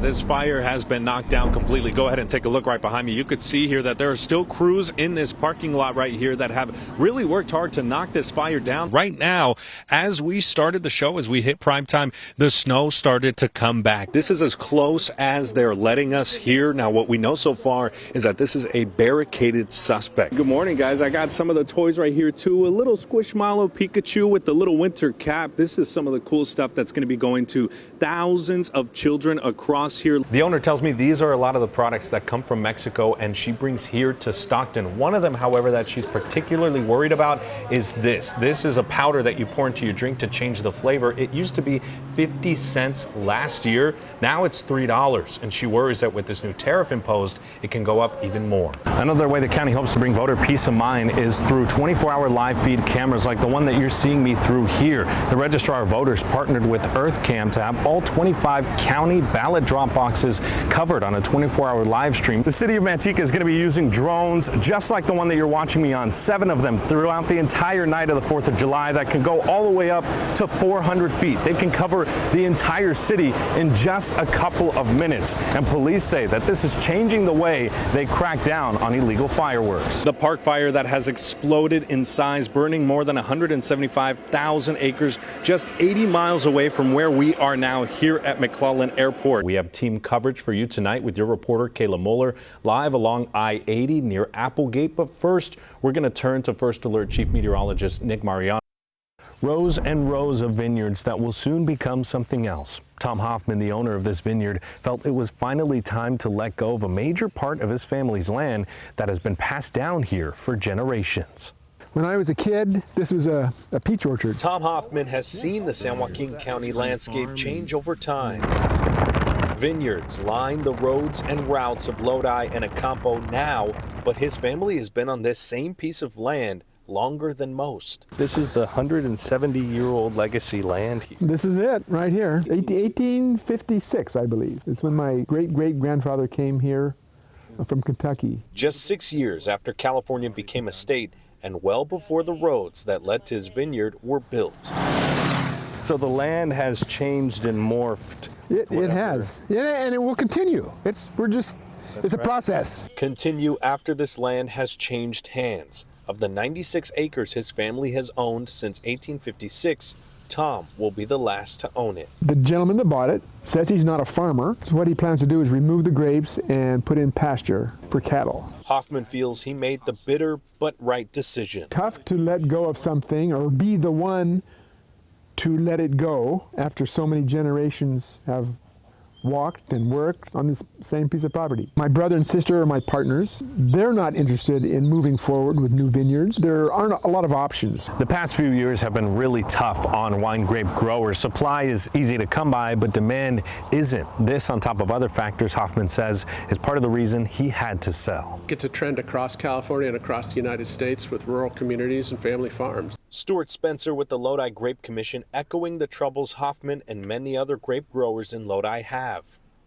this fire has been knocked down completely. Go ahead and take a look right behind me. You could see here that there are still crews in this parking lot right here that have really worked hard to knock this fire down. Right now, as we started the show, as we hit prime time, the snow started to come back. This is as close as they're letting us here. Now, what we know so far is that this is a barricaded suspect. Good morning, guys. I got some of the toys right here, too. A little Squishmallow Pikachu with the little winter cap. This is some of the cool stuff that's going to be going to thousands of children across here. The owner tells me these are a lot of the products that come from Mexico and she brings here to Stockton. One of them, however, that she's particularly worried about is this. This is a powder that you pour into your drink to change the flavor. It used to be 50 cents last year. Now it's $3. And she worries that with this new tariff imposed, it can go up even more. Another way the county hopes to bring voter peace of mind is through 24-hour live feed cameras like the one that you're seeing me through here. The Registrar of Voters partnered with EarthCam to have all 25 county ballot drop boxes covered on a 24-hour live stream. The city of Manteca is going to be using drones just like the one that you're watching me on, 7 of them throughout the entire night of the 4th of July that can go all the way up to 400 feet. They can cover the entire city in just a couple of minutes. And police say that this is changing the way they crack down on illegal fireworks. The park fire that has exploded in size, burning more than 175,000 acres, just 80 miles away from where we are now here at McClellan Airport. We have team coverage for you tonight with your reporter Kayla Mueller live along I-80 near Applegate. But first, we're going to turn to First Alert Chief Meteorologist Nick Mariano. Rows and rows of vineyards that will soon become something else. Tom Hoffman, the owner of this vineyard, felt it was finally time to let go of a major part of his family's land that has been passed down here for generations. When I was a kid, this was a peach orchard. Tom Hoffman has seen the San Joaquin County landscape change over time. Vineyards line the roads and routes of Lodi and Ocampo now, but his family has been on this same piece of land longer than most. This is the 170-year-old legacy land here. This is it right here. 1856, I believe, is when my great-great-grandfather came here from Kentucky. Just 6 years after California became a state, and well before the roads that led to his vineyard were built. So the land has changed and morphed. It has, and it will continue. It's a process. Continue after this land has changed hands. Of the 96 acres his family has owned since 1856, Tom will be the last to own it. The gentleman that bought it says he's not a farmer. So what he plans to do is remove the grapes and put in pasture for cattle. Hoffman feels he made the bitter but right decision. Tough to let go of something or be the one to let it go after so many generations have walked and worked on this same piece of property. My brother and sister are my partners. They're not interested in moving forward with new vineyards. There aren't a lot of options. The past few years have been really tough on wine grape growers. Supply is easy to come by, but demand isn't. This, on top of other factors, Hoffman says, is part of the reason he had to sell. It's a trend across California and across the United States with rural communities and family farms. Stuart Spencer with the Lodi Grape Commission echoing the troubles Hoffman and many other grape growers in Lodi have.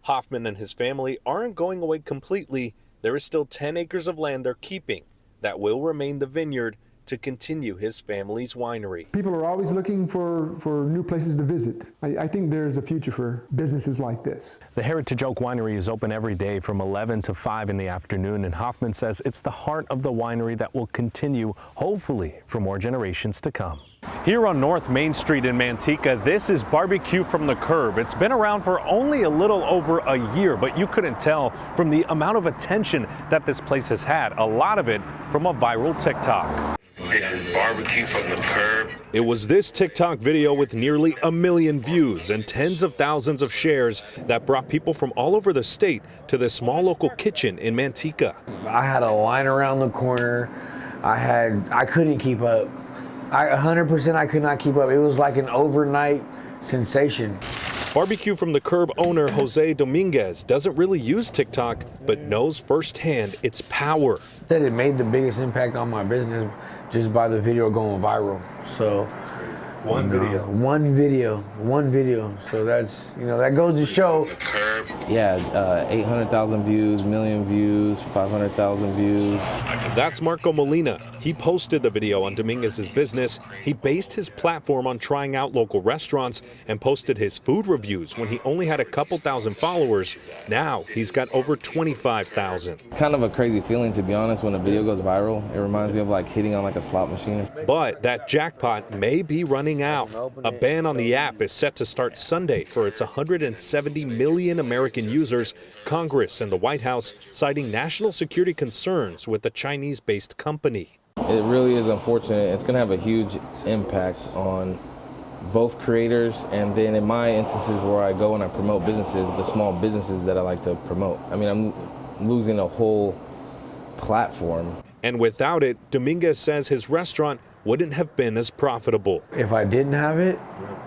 Hoffman and his family aren't going away completely. There is still 10 acres of land they're keeping that will remain the vineyard to continue his family's winery. People are always looking for new places to visit. I think there's a future for businesses like this. The Heritage Oak Winery is open every day from 11 to 5 in the afternoon, and Hoffman says it's the heart of the winery that will continue, hopefully, for more generations to come. Here on North Main Street in Manteca, this is Barbecue from the Curb. It's been around for only a little over a year, but you couldn't tell from the amount of attention that this place has had, a lot of it from a viral TikTok. This is Barbecue from the Curb. It was this TikTok video with nearly 1 million views and tens of thousands of shares that brought people from all over the state to this small local kitchen in Manteca. I had a line around the corner. I couldn't keep up. 100% I could not keep up. It was like an overnight sensation. Barbecue from the Curb owner Jose Dominguez doesn't really use TikTok, but knows firsthand its power. That it made the biggest impact on my business just by the video going viral. So one video. So that's, that goes to show. curb. Yeah, 800,000 views, million views, 500,000 views. That's Marco Molina. He posted the video on Dominguez's business. He based his platform on trying out local restaurants and posted his food reviews when he only had a couple thousand followers. Now he's got over 25,000. Kind of a crazy feeling, to be honest, when a video goes viral. It reminds me of like hitting on like a slot machine. But that jackpot may be running out. A ban on the app is set to start Sunday for its 170 million American users. Congress and the White House citing national security concerns with the Chinese-based company. It really is unfortunate. It's going to have a huge impact on both creators, and then in my instances where I go and I promote businesses, the small businesses that I like to promote. I mean, I'm losing a whole platform. And without it, Dominguez says his restaurant wouldn't have been as profitable. If I didn't have it,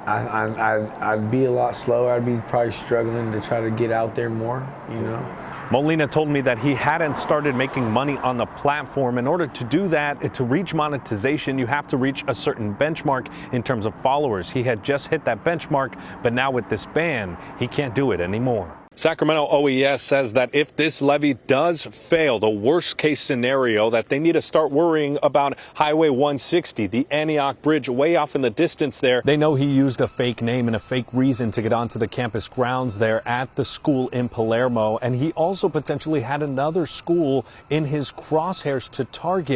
I'd be a lot slower. I'd be probably struggling to try to get out there more, you know. Molina told me that he hadn't started making money on the platform. In order to do that, to reach monetization, you have to reach a certain benchmark in terms of followers. He had just hit that benchmark, but now with this ban, he can't do it anymore. Sacramento OES says that if this levy does fail, the worst case scenario, that they need to start worrying about Highway 160, the Antioch Bridge way off in the distance there. They know he used a fake name and a fake reason to get onto the campus grounds there at the school in Palermo. And he also potentially had another school in his crosshairs to target.